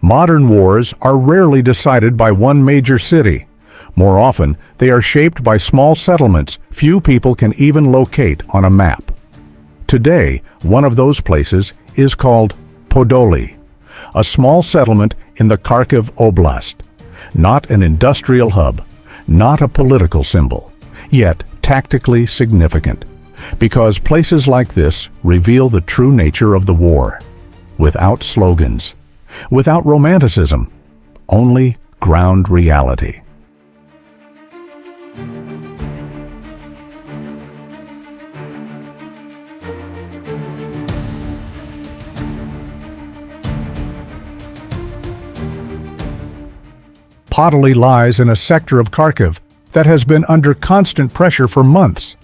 Modern wars are rarely decided by one major city. More often, they are shaped by small settlements few people can even locate on a map. Today, one of those places is called Podoly, a small settlement in the Kharkiv Oblast. Not an industrial hub, not a political symbol, yet tactically significant, because places like this reveal the true nature of the war. Without slogans, without romanticism, only ground reality. Podoly lies in a sector of Kharkiv that has been under constant pressure for months.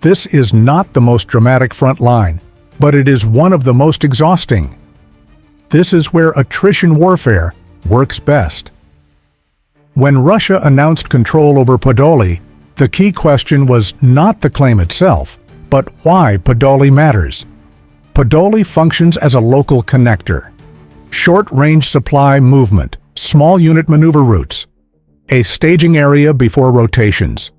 This is not the most dramatic front line, but it is one of the most exhausting. This is where attrition warfare works best. When Russia announced control over Podoly, the key question was not the claim itself, but why Podoly matters. Podoly functions as a local connector. Short-range supply movement, small unit maneuver routes, a staging area before rotations.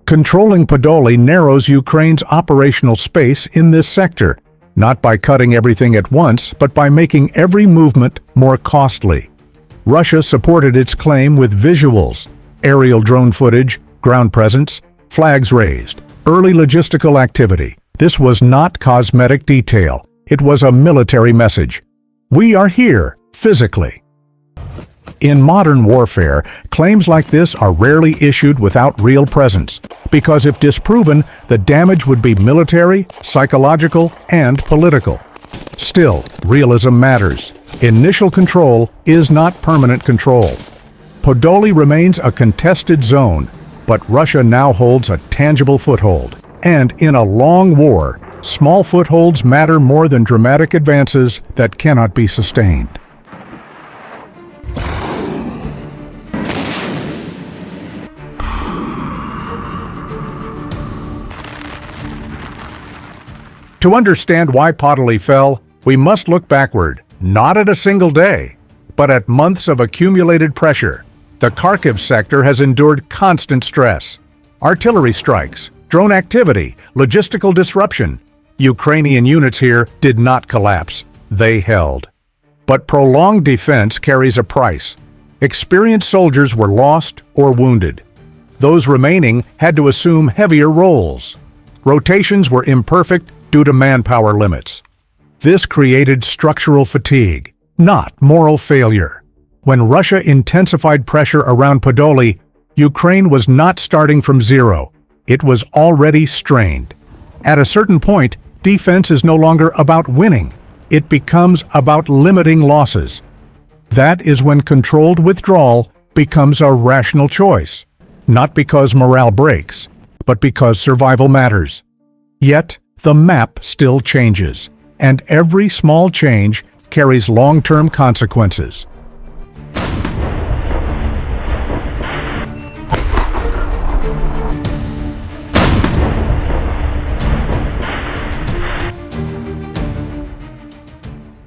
Controlling Podoly narrows Ukraine's operational space in this sector, not by cutting everything at once, but by making every movement more costly. Russia supported its claim with visuals, aerial drone footage, ground presence, flags raised, early logistical activity. This was not cosmetic detail. It was a military message. We are here, physically. In modern warfare, claims like this are rarely issued without real presence, because if disproven, the damage would be military, psychological, and political. Still, realism matters. Initial control is not permanent control. Podoly remains a contested zone, but Russia now holds a tangible foothold. And in a long war, small footholds matter more than dramatic advances that cannot be sustained. To understand why Podoly fell, we must look backward, not at a single day, but at months of accumulated pressure. The Kharkiv sector has endured constant stress. Artillery strikes, drone activity, logistical disruption. Ukrainian units here did not collapse. They held. But prolonged defense carries a price. Experienced soldiers were lost or wounded. Those remaining had to assume heavier roles. Rotations were imperfect due to manpower limits. This created structural fatigue, not moral failure. When Russia intensified pressure around Podoly, Ukraine was not starting from zero. It was already strained. At a certain point, defense is no longer about winning. It becomes about limiting losses. That is when controlled withdrawal becomes a rational choice, not because morale breaks, but because survival matters. Yet, the map still changes, and every small change carries long-term consequences.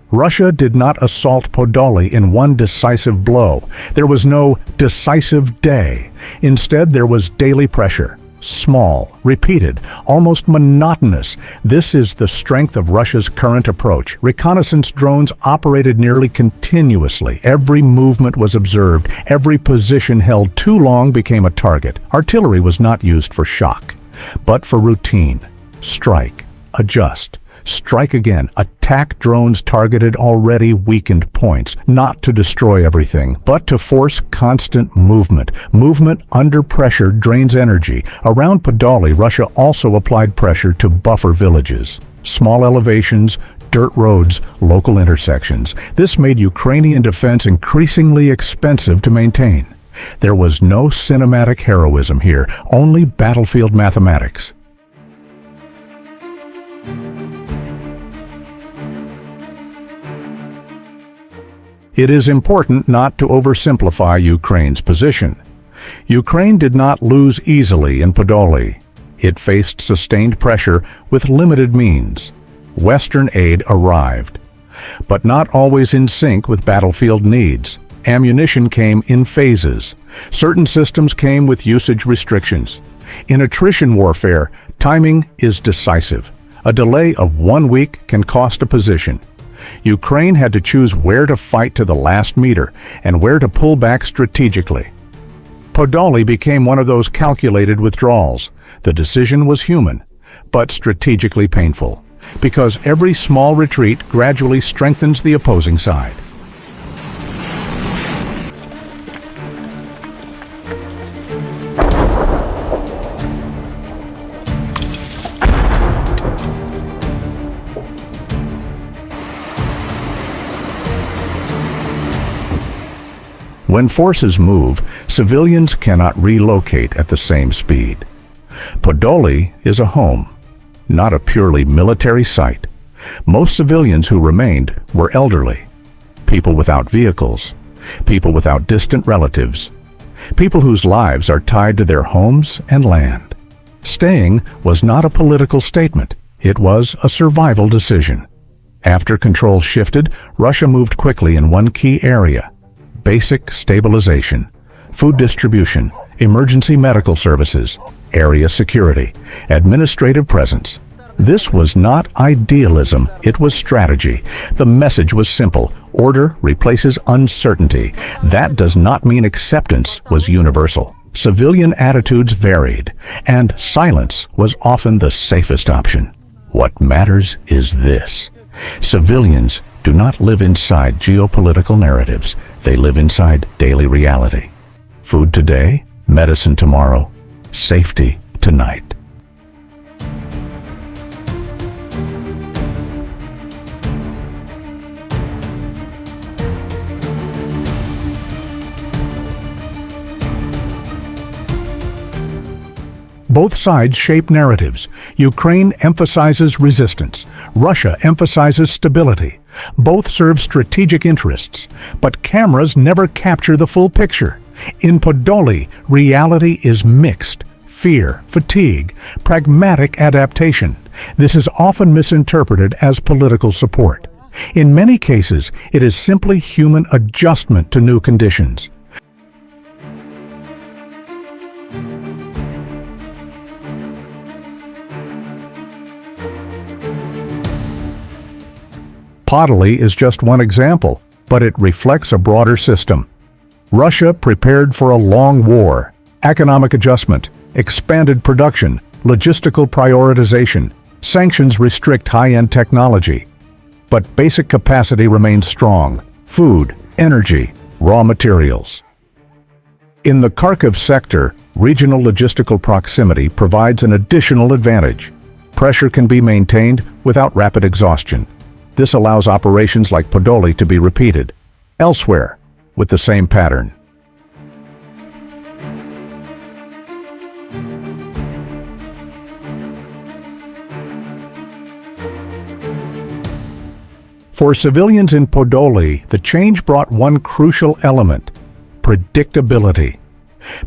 Russia did not assault Podoly in one decisive blow. There was no decisive day. Instead, there was daily pressure. Small, repeated, almost monotonous. This is the strength of Russia's current approach. Reconnaissance drones operated nearly continuously. Every movement was observed. Every position held too long became a target. Artillery was not used for shock, but for routine. Strike, adjust, strike again. Attack drones targeted already weakened points, not to destroy everything, but to force constant movement. Movement under pressure drains energy. Around Podoly, Russia also applied pressure to buffer villages. Small elevations, dirt roads, local intersections. This made Ukrainian defense increasingly expensive to maintain. There was no cinematic heroism here, only battlefield mathematics. It is important not to oversimplify Ukraine's position. Ukraine did not lose easily in Podoly. It faced sustained pressure with limited means. Western aid arrived. but not always in sync with battlefield needs. Ammunition came in phases. Certain systems came with usage restrictions. In attrition warfare, timing is decisive. A delay of 1 week can cost a position. Ukraine had to choose where to fight to the last meter and where to pull back strategically. Podoly became one of those calculated withdrawals. The decision was human, but strategically painful, because every small retreat gradually strengthens the opposing side. When forces move, civilians cannot relocate at the same speed. Podoly is a home, not a purely military site. Most civilians who remained were elderly, people without vehicles, people without distant relatives, people whose lives are tied to their homes and land. Staying was not a political statement, it was a survival decision. After control shifted, Russia moved quickly in one key area: basic stabilization, food distribution, emergency medical services, area security, administrative presence. This was not idealism, it was strategy. The message was simple: order replaces uncertainty. That does not mean acceptance was universal. Civilian attitudes varied, and silence was often the safest option. What matters is this: civilians do not live inside geopolitical narratives. They live inside daily reality. Food today, medicine tomorrow, safety tonight. Both sides shape narratives. Ukraine emphasizes resistance. Russia emphasizes stability. Both serve strategic interests, but cameras never capture the full picture. In Podoly, reality is mixed: fear, fatigue, pragmatic adaptation. This is often misinterpreted as political support. In many cases, it is simply human adjustment to new conditions. Podoly is just one example, but it reflects a broader system. Russia prepared for a long war: economic adjustment, expanded production, logistical prioritization. Sanctions restrict high-end technology, but basic capacity remains strong: food, energy, raw materials. In the Kharkiv sector, regional logistical proximity provides an additional advantage. Pressure can be maintained without rapid exhaustion. This allows operations like Podoly to be repeated elsewhere with the same pattern. For civilians in Podoly, the change brought one crucial element: predictability.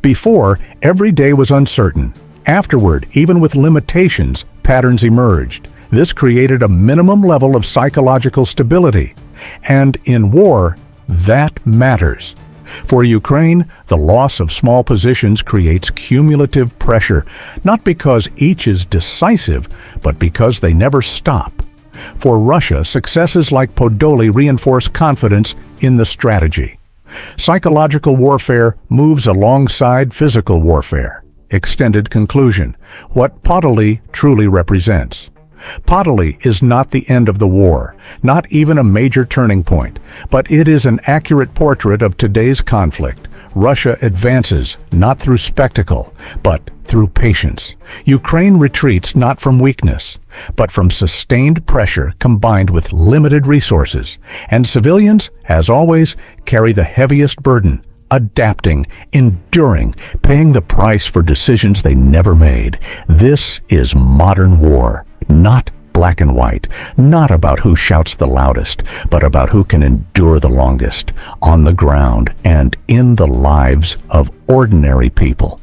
Before, every day was uncertain. Afterward, even with limitations, patterns emerged. This created a minimum level of psychological stability. And in war, that matters. For Ukraine, the loss of small positions creates cumulative pressure, not because each is decisive, but because they never stop. For Russia, successes like Podoly reinforce confidence in the strategy. Psychological warfare moves alongside physical warfare. Extended conclusion: what Podoly truly represents. Podoly is not the end of the war, not even a major turning point, but it is an accurate portrait of today's conflict. Russia advances not through spectacle, but through patience. Ukraine retreats not from weakness, but from sustained pressure combined with limited resources. And civilians, as always, carry the heaviest burden: adapting, enduring, paying the price for decisions they never made. This is modern war. Not black and white, not about who shouts the loudest, but about who can endure the longest, on the ground and in the lives of ordinary people.